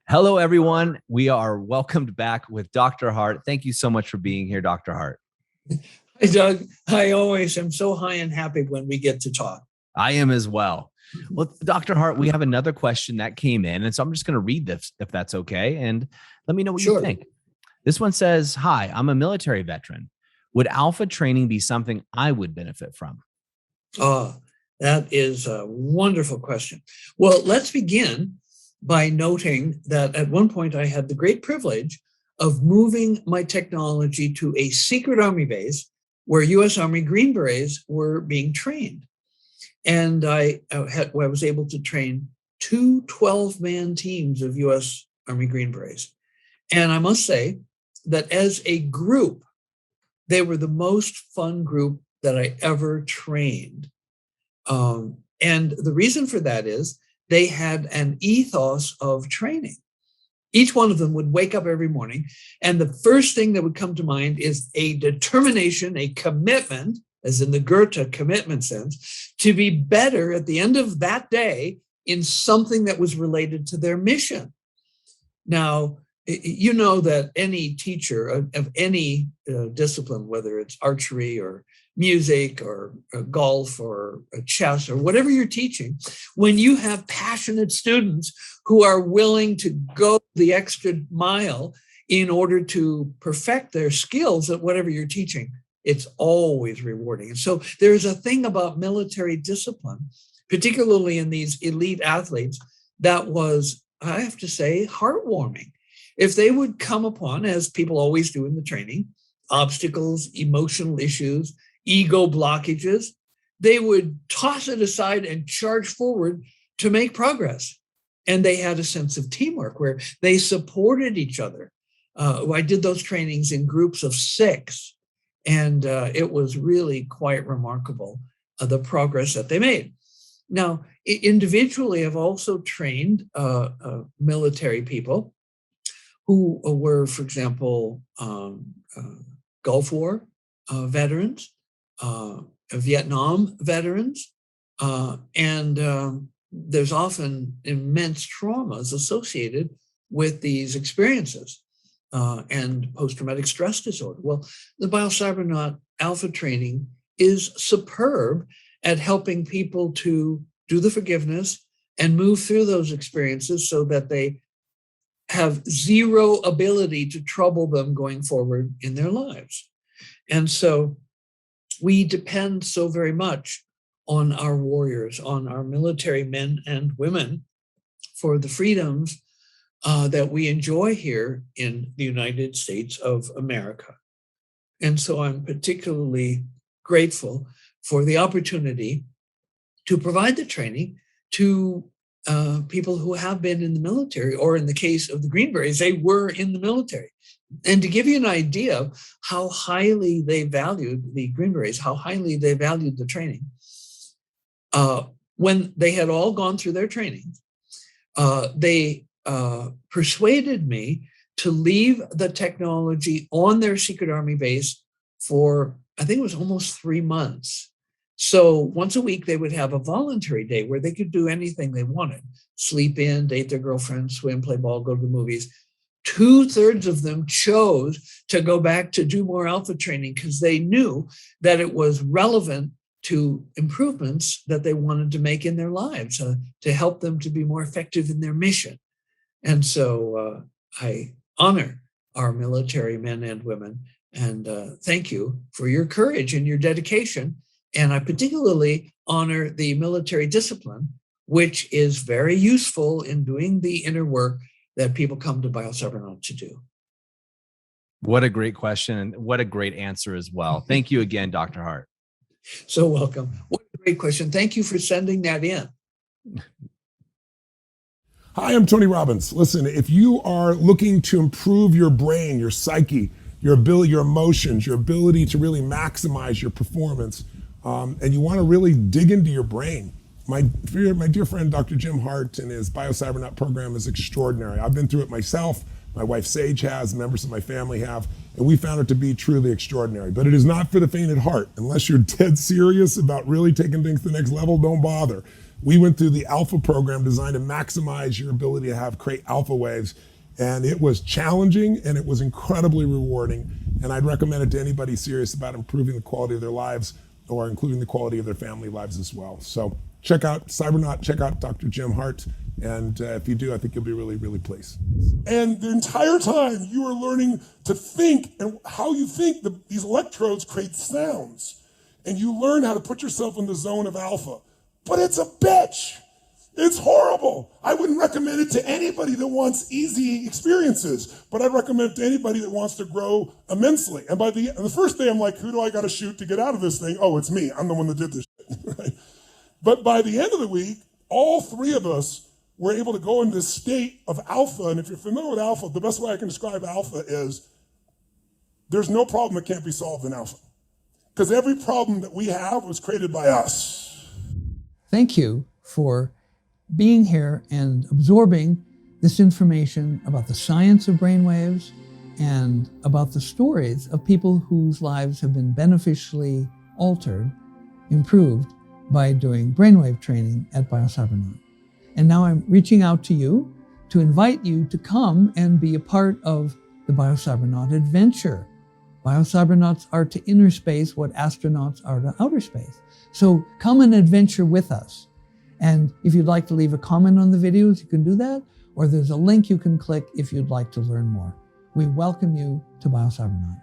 Hello, everyone. We are welcomed back with Dr. Hardt. Thank you so much for being here, Dr. Hardt. Hi, Doug. I always am so high and happy when we get to talk. I am as well. Well, Dr. Hardt, we have another question that came in, and so I'm just going to read this if that's okay, and let me know what you think. This one says, "Hi, I'm a military veteran. Would Alpha training be something I would benefit from?" That is a wonderful question. Well, let's begin by noting that at one point I had the great privilege of moving my technology to a secret Army base where U.S. Army Green Berets were being trained. And I was able to train two 12-man teams of U.S. Army Green Berets. And I must say that as a group, they were the most fun group that I ever trained. And the reason for that is they had an ethos of training. Each one of them would wake up every morning, and the first thing that would come to mind is a determination, a commitment, as in the Goethe commitment sense, to be better at the end of that day in something that was related to their mission. Now, you know that any teacher of any discipline, whether it's archery or music or golf or chess or whatever you're teaching, when you have passionate students who are willing to go the extra mile in order to perfect their skills at whatever you're teaching, it's always rewarding. And so there's a thing about military discipline, particularly in these elite athletes, that was, I have to say, heartwarming. If they would come upon, as people always do in the training, obstacles, emotional issues, ego blockages, they would toss it aside and charge forward to make progress. And they had a sense of teamwork where they supported each other. I did those trainings in groups of 6, and it was really quite remarkable, the progress that they made. Now, individually, I've also trained military people who were, for example, Gulf War veterans, Vietnam veterans, and there's often immense traumas associated with these experiences and post-traumatic stress disorder. Well, the Biocybernaut Alpha training is superb at helping people to do the forgiveness and move through those experiences so that they have zero ability to trouble them going forward in their lives. And so we depend so very much on our warriors, on our military men and women for the freedoms that we enjoy here in the United States of America. And so I'm particularly grateful for the opportunity to provide the training to people who have been in the military, or in the case of the Green Berets, they were in the military. And to give you an idea of how highly they valued the Green Berets, how highly they valued the training, when they had all gone through their training, they persuaded me to leave the technology on their secret Army base for, I think it was almost 3 months. So once a week, they would have a voluntary day where they could do anything they wanted: sleep in, date their girlfriend, swim, play ball, go to the movies. 2/3 of them chose to go back to do more Alpha training because they knew that it was relevant to improvements that they wanted to make in their lives, to help them to be more effective in their mission. And so I honor our military men and women, and thank you for your courage and your dedication. And I particularly honor the military discipline, which is very useful in doing the inner work that people come to Biocybernaut to do. What a great question, and what a great answer as well. Thank you again, Dr. Hardt. So welcome. What a great question. Thank you for sending that in. Hi, I'm Tony Robbins. Listen, if you are looking to improve your brain, your psyche, your ability, your emotions, your ability to really maximize your performance, and you want to really dig into your brain, my dear friend, Dr. Jim Hardt, and his Biocybernaut program is extraordinary. I've been through it myself. My wife Sage has, members of my family have, and we found it to be truly extraordinary. But it is not for the faint at heart. Unless you're dead serious about really taking things to the next level, don't bother. We went through the Alpha program designed to maximize your ability to create alpha waves. And it was challenging and it was incredibly rewarding. And I'd recommend it to anybody serious about improving the quality of their lives or including the quality of their family lives as well. So check out Cybernaut, check out Dr. Jim Hardt. And if you do, I think you'll be really, really pleased. And the entire time you are learning to think and how you think these electrodes create sounds. And you learn how to put yourself in the zone of alpha. But it's a bitch. It's horrible. I wouldn't recommend it to anybody that wants easy experiences, but I'd recommend it to anybody that wants to grow immensely. And by the first day, I'm like, who do I got to shoot to get out of this thing? Oh, it's me. I'm the one that did this shit. Right? But by the end of the week, all three of us were able to go into this state of alpha. And if you're familiar with alpha, the best way I can describe alpha is there's no problem that can't be solved in alpha. Because every problem that we have was created by us. Thank you for being here and absorbing this information about the science of brainwaves and about the stories of people whose lives have been beneficially altered, improved by doing brainwave training at Biocybernaut. And now I'm reaching out to you to invite you to come and be a part of the Biocybernaut adventure. Biocybernauts are to inner space what astronauts are to outer space. So come and adventure with us. And if you'd like to leave a comment on the videos, you can do that, or there's a link you can click if you'd like to learn more. We welcome you to Biocybernaut.